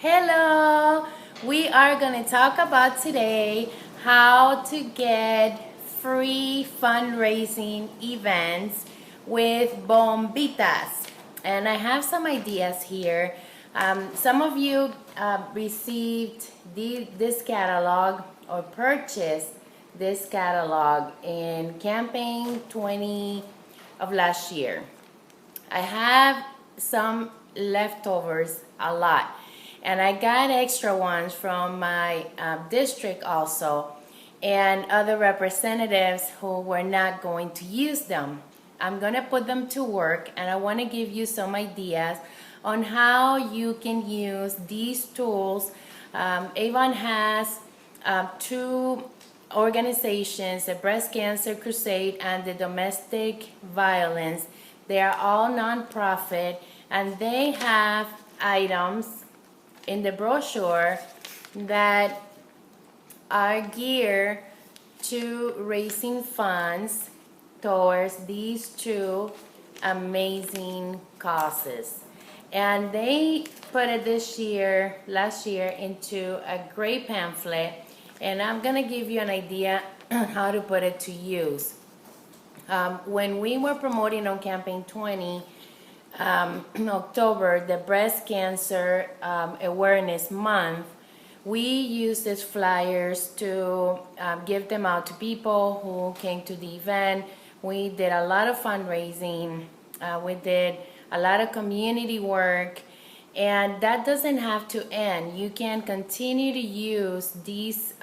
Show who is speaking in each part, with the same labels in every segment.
Speaker 1: Hello! We are going to talk about today how to get free fundraising events with Bombitas. And I have some ideas here. Some of you received this catalog or purchased this catalog in campaign 20 of last year. I have some leftovers, a lot. And I got extra ones from my district also, and other representatives who were not going to use them. I'm going to put them to work, and I want to give you some ideas on how you can use these tools. Avon has two organizations, the Breast Cancer Crusade and the Domestic Violence. They are all nonprofit, and they have items in the brochure that are geared to raising funds towards these two amazing causes. And they put it last year, into a gray pamphlet, and I'm gonna give you an idea how to put it to use. When we were promoting on campaign 20, in October, the breast cancer awareness month, we used these flyers to give them out to people who came to the event. We did a lot of fundraising. We did a lot of community work, and that doesn't have to end. You can continue to use these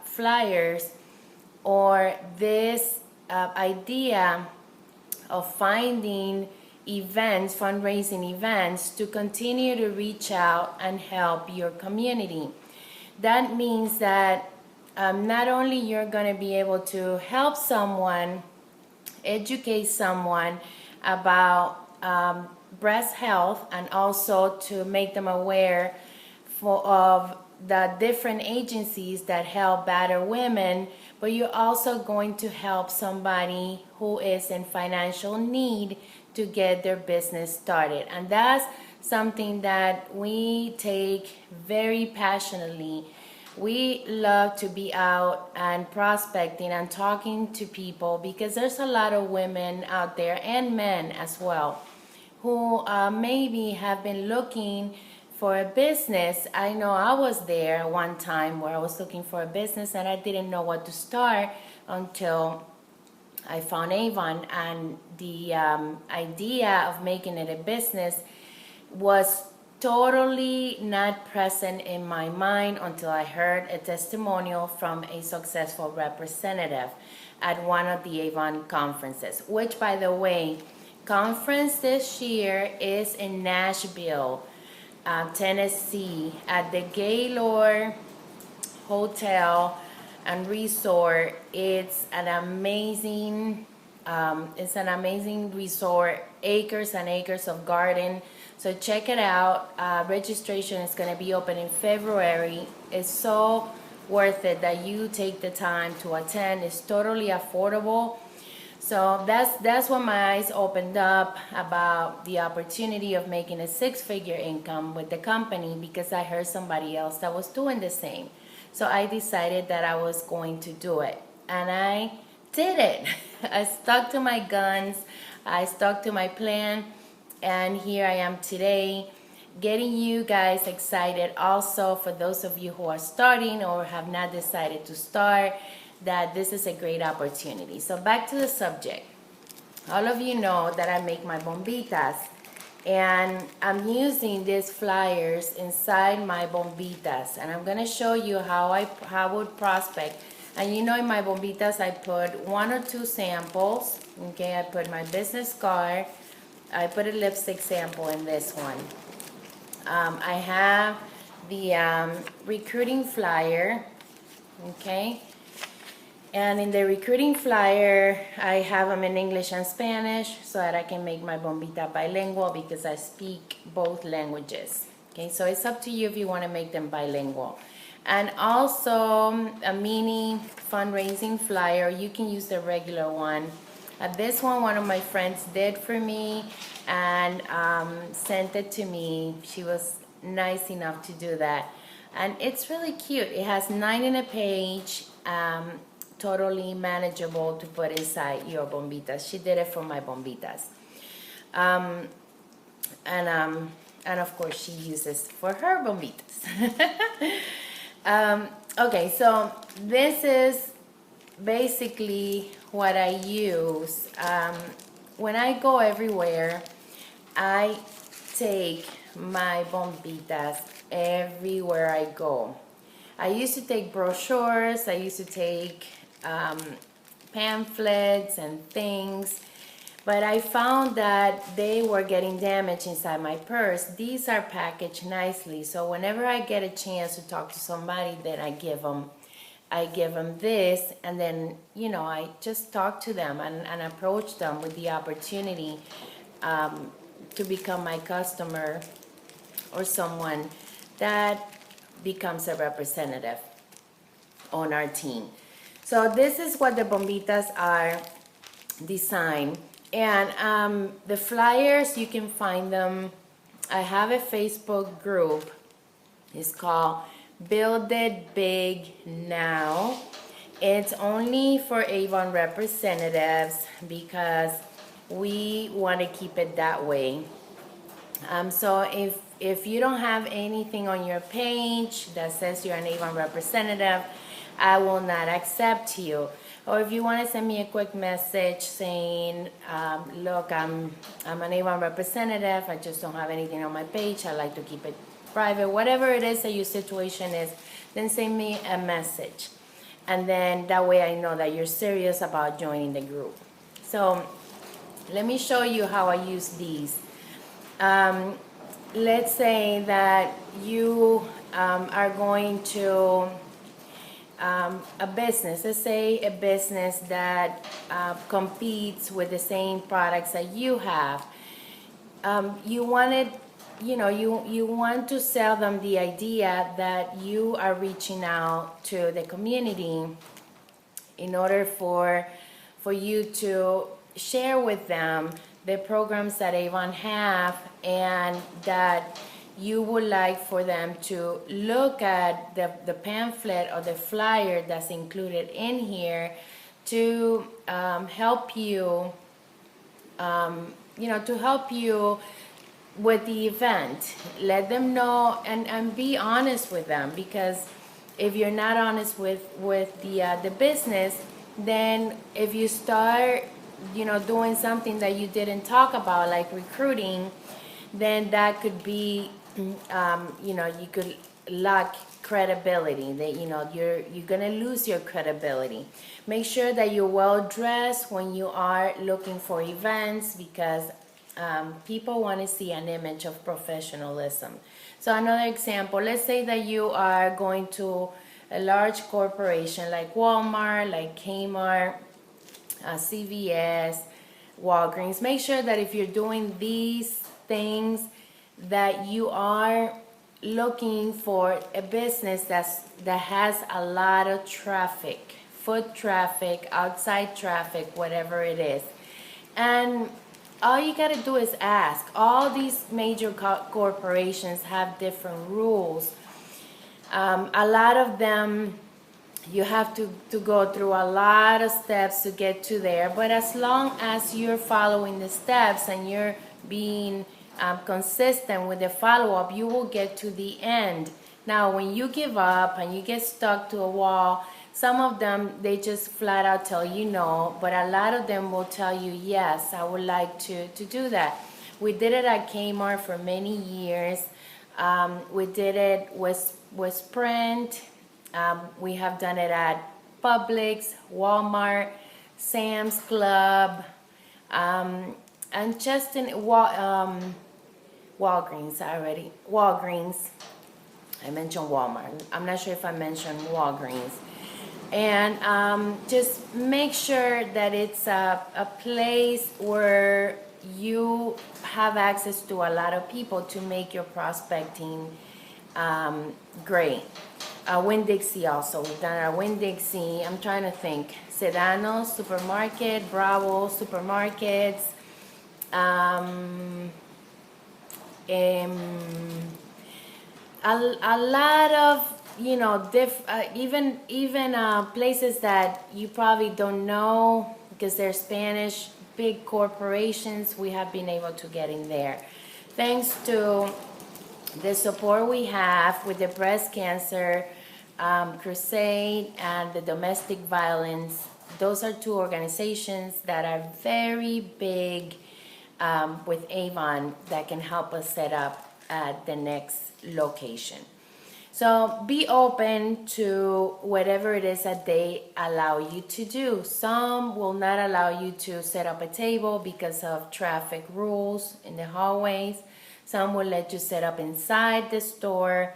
Speaker 1: flyers or this idea of finding events, fundraising events, to continue to reach out and help your community. That means that not only you're going to be able to help someone, educate someone about breast health, and also to make them aware of the different agencies that help battered women, but you're also going to help somebody who is in financial need to get their business started. And that's something that we take very passionately. We love to be out and prospecting and talking to people, because there's a lot of women out there, and men as well, who maybe have been looking for a business. I know I was there one time where I was looking for a business and I didn't know what to start until I found Avon, and the idea of making it a business was totally not present in my mind until I heard a testimonial from a successful representative at one of the Avon conferences, which, by the way, conference this year is in Nashville, Tennessee, at the Gaylord Hotel and Resort. It's an amazing resort, acres and acres of garden. So check it out. Registration is going to be open in February. It's so worth it that you take the time to attend. It's totally affordable. So that's when my eyes opened up about the opportunity of making a six-figure income with the company, because I heard somebody else that was doing the same. So I decided that I was going to do it, and I did it. I stuck to my guns, I stuck to my plan, and here I am today, getting you guys excited also, for those of you who are starting or have not decided to start, that this is a great opportunity. So back to the subject. All of you know that I make my bombitas, and I'm using these flyers inside my bombitas, and I'm gonna show you how I would prospect. And you know, in my bombitas I put one or two samples. Okay, I put my business card, I put a lipstick sample in this one. I have the recruiting flyer. Okay, and in the recruiting flyer, I have them in English and Spanish so that I can make my bombita bilingual, because I speak both languages. Okay, so it's up to you if you want to make them bilingual. And also a mini fundraising flyer. You can use the regular one. This one of my friends did for me and sent it to me. She was nice enough to do that. And it's really cute. It has 9 in a page, totally manageable to put inside your bombitas. She did it for my bombitas. Um, and of course she uses for her bombitas. Okay, so this is basically what I use. When I go everywhere, I take my bombitas everywhere I go. I used to take brochures, I used to take pamphlets and things, but I found that they were getting damaged inside my purse. These are packaged nicely, so whenever I get a chance to talk to somebody, then I give them this, and then, you know, I just talk to them and approach them with the opportunity to become my customer or someone that becomes a representative on our team. So this is what the bombitas are designed. And the flyers, you can find them. I have a Facebook group. It's called Build It Big Now. It's only for Avon representatives because we want to keep it that way. So if you don't have anything on your page that says you're an Avon representative, I will not accept you. Or if you want to send me a quick message saying, look, I'm an Avon representative, I just don't have anything on my page, I like to keep it private, whatever it is that your situation is, then send me a message. And then that way I know that you're serious about joining the group. So let me show you how I use these. Let's say that you are going to a business, let's say a business that competes with the same products that you have. You wanted, you know, you want to sell them the idea that you are reaching out to the community in order for you to share with them the programs that Avon have, and that you would like for them to look at the pamphlet or the flyer that's included in here to help you, you know, to help you with the event. Let them know and be honest with them, because if you're not honest with the business, then if you start, you know, doing something that you didn't talk about, like recruiting, then that could be, you know, you could lack credibility. That, you know, you're gonna lose your credibility. Make sure that you're well dressed when you are looking for events, because people want to see an image of professionalism. So another example, let's say that you are going to a large corporation like Walmart, like Kmart, CVS, Walgreens. Make sure that if you're doing these things, that you are looking for a business that has a lot of traffic, foot traffic, outside traffic, whatever it is. And all you got to do is ask. All these major corporations have different rules. A lot of them, you have to go through a lot of steps to get to there. But as long as you're following the steps and you're being consistent with the follow-up, you will get to the end. Now, when you give up and you get stuck to a wall, some of them, they just flat out tell you no, but a lot of them will tell you, yes, I would like to do that. We did it at Kmart for many years. We did it with Sprint. We have done it at Publix, Walmart, Sam's Club, and just in Walgreens already. Walgreens. I mentioned Walmart. I'm not sure if I mentioned Walgreens. And just make sure that it's a place where you have access to a lot of people to make your prospecting great. Winn-Dixie also. We've done our Winn-Dixie. I'm trying to think. Sedano Supermarket, Bravo Supermarkets. a lot of, you know, even places that you probably don't know because they're Spanish, big corporations, we have been able to get in there. Thanks to the support we have with the breast cancer Crusade and the domestic violence. Those are two organizations that are very big with Avon that can help us set up at the next location. So be open to whatever it is that they allow you to do. Some will not allow you to set up a table because of traffic rules in the hallways. Some will let you set up inside the store.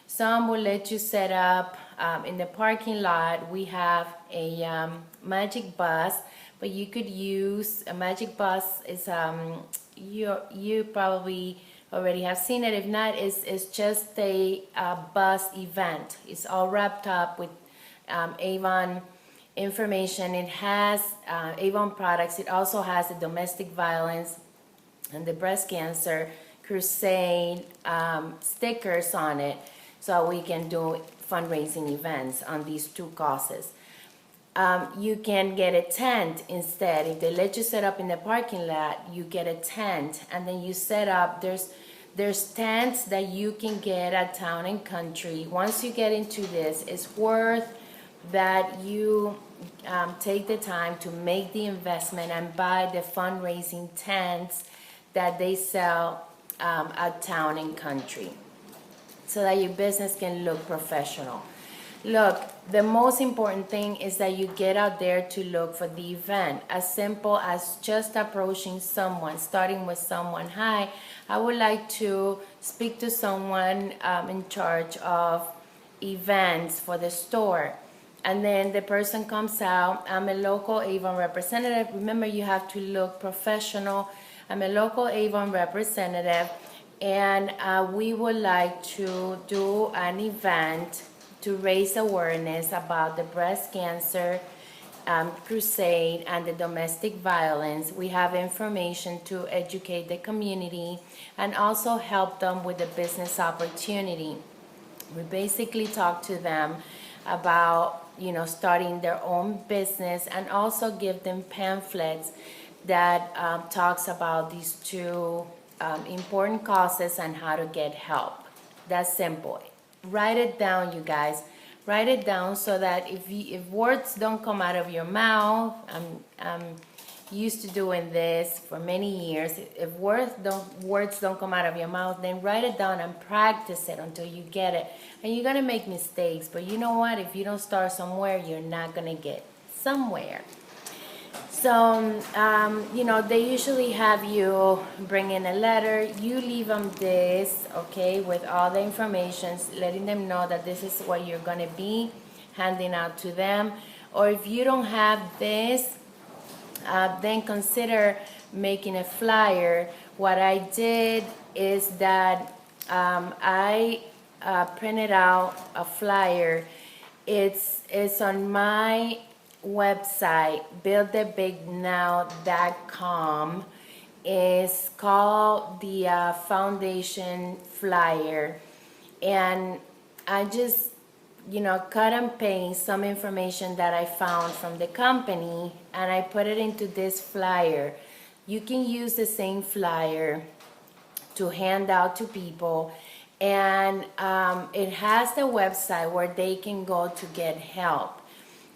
Speaker 1: Some will let you set up in the parking lot. We have a magic bus, but you could use a magic bus. Is you probably already have seen it. If not, it's just a bus event. It's all wrapped up with Avon information. It has Avon products. It also has the domestic violence and the breast cancer Crusade stickers on it, so we can do fundraising events on these two causes. You can get a tent instead. If they let you set up in the parking lot, you get a tent, and then you set up. There's tents that you can get at Town and Country. Once you get into this, it's worth that you take the time to make the investment and buy the fundraising tents that they sell at Town and Country, so that your business can look professional. Look, the most important thing is that you get out there to look for the event. As simple as just approaching someone, starting with someone. Hi, I would like to speak to someone in charge of events for the store. And then the person comes out. I'm a local Avon representative. Remember, you have to look professional. I'm a local Avon representative, and we would like to do an event to raise awareness about the breast cancer crusade and the domestic violence. We have information to educate the community and also help them with the business opportunity. We basically talk to them about, you know, starting their own business, and also give them pamphlets that talks about these two important causes and how to get help. That's simple. Write it down, you guys. Write it down so that if words don't come out of your mouth, I'm used to doing this for many years. If words don't come out of your mouth, then write it down and practice it until you get it. And you're gonna make mistakes, but you know what? If you don't start somewhere, you're not gonna get somewhere. So, you know, they usually have you bring in a letter. You leave them this, okay, with all the information, letting them know that this is what you're going to be handing out to them. Or if you don't have this, then consider making a flyer. What I did is that I printed out a flyer. It's on my website, buildthebignow.com. Is called the foundation flyer, and I just, you know, cut and paste some information that I found from the company, and I put it into this flyer. You can use the same flyer to hand out to people, and it has the website where they can go to get help.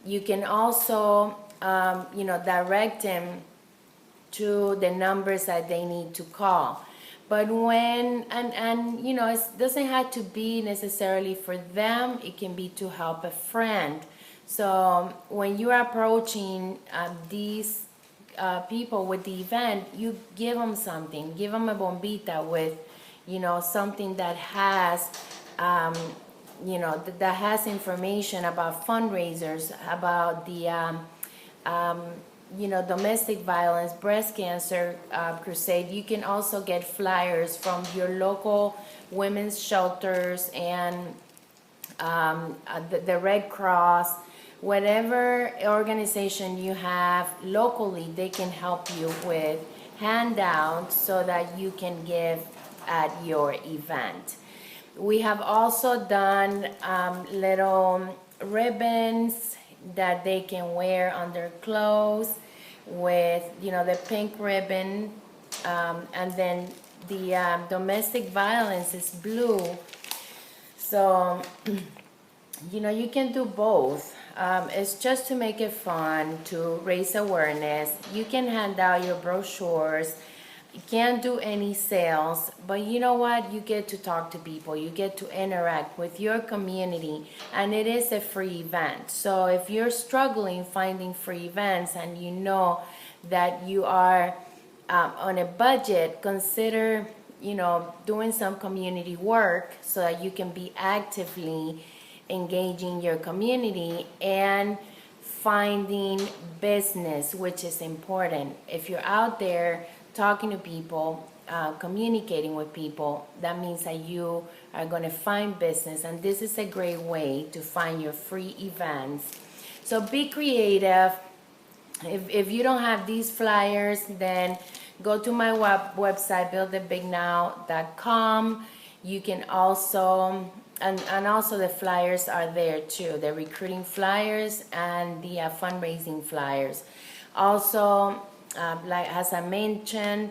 Speaker 1: You can also, you know, direct them to the numbers that they need to call. But when, and you know, it doesn't have to be necessarily for them. It can be to help a friend. So when you're approaching these people with the event, you give them something. Give them a bombita with, you know, something that has you know, that has information about fundraisers, about the, you know, domestic violence, breast cancer crusade. You can also get flyers from your local women's shelters and the Red Cross. Whatever organization you have locally, they can help you with handouts so that you can give at your event. We have also done little ribbons that they can wear on their clothes with, you know, the pink ribbon, and then the domestic violence is blue. So, you know, you can do both. It's just to make it fun, to raise awareness. You can hand out your brochures. You can't do any sales, but you know what? You get to talk to people. You get to interact with your community, and it is a free event. So if you're struggling finding free events and you know that you are on a budget, consider, you know, doing some community work so that you can be actively engaging your community and finding business, which is important. If you're out there talking to people, communicating with people, that means that you are going to find business, and this is a great way to find your free events. So be creative. If you don't have these flyers, then go to my website, builditbignow.com. You can also, and also the flyers are there too, the recruiting flyers and the fundraising flyers. Also, like as I mentioned,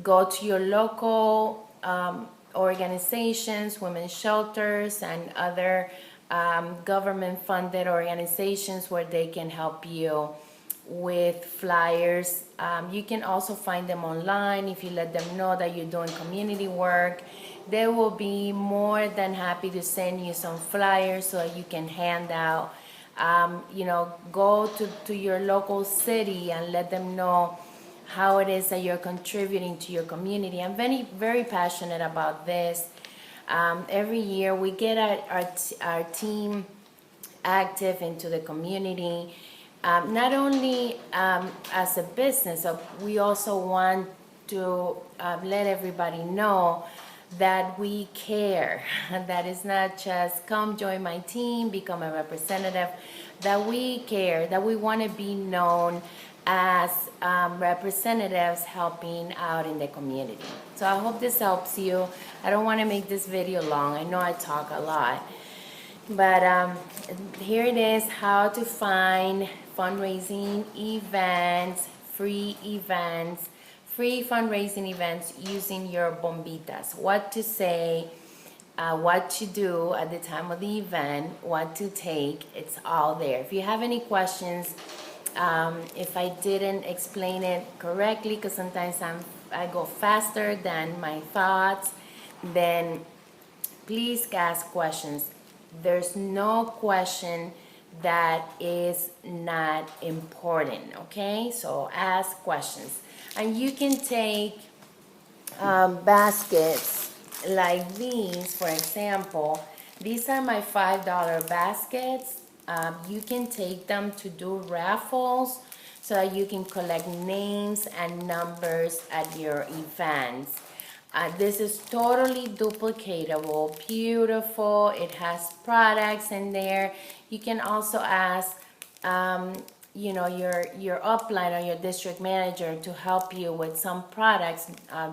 Speaker 1: go to your local organizations, women's shelters, and other government-funded organizations where they can help you with flyers. You can also find them online. If you let them know that you're doing community work, they will be more than happy to send you some flyers so that you can hand out. You know, go to your local city and let them know how it is that you're contributing to your community. I'm very, very passionate about this. Every year we get our team active into the community, not only as a business, we also want to let everybody know that we care, that it's not just come join my team, become a representative, that we care, that we want to be known as representatives helping out in the community. So I hope this helps you. I don't want to make this video long. I know I talk a lot, but here it is, how to find fundraising events, free fundraising events using your bombitas. What to say, what to do at the time of the event, what to take, it's all there. If you have any questions, if I didn't explain it correctly, because sometimes I go faster than my thoughts, then please ask questions. There's no question that is not important, okay? So ask questions. And you can take baskets like these, for example. These are my $5 baskets. You can take them to do raffles so that you can collect names and numbers at your events. This is totally duplicatable, beautiful. It has products in there. You can also ask you know, your upline or your district manager to help you with some products,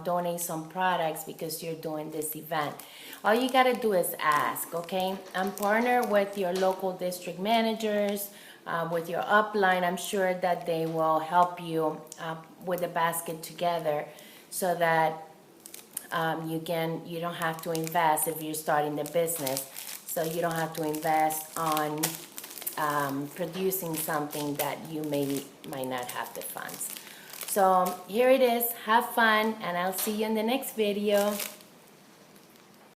Speaker 1: donate some products because you're doing this event. All you got to do is ask, okay? And partner with your local district managers, with your upline. I'm sure that they will help you with the basket together so that you don't have to invest if you're starting the business. So you don't have to invest on producing something that you might not have the funds. So here it is. Have fun, and I'll see you in the next video.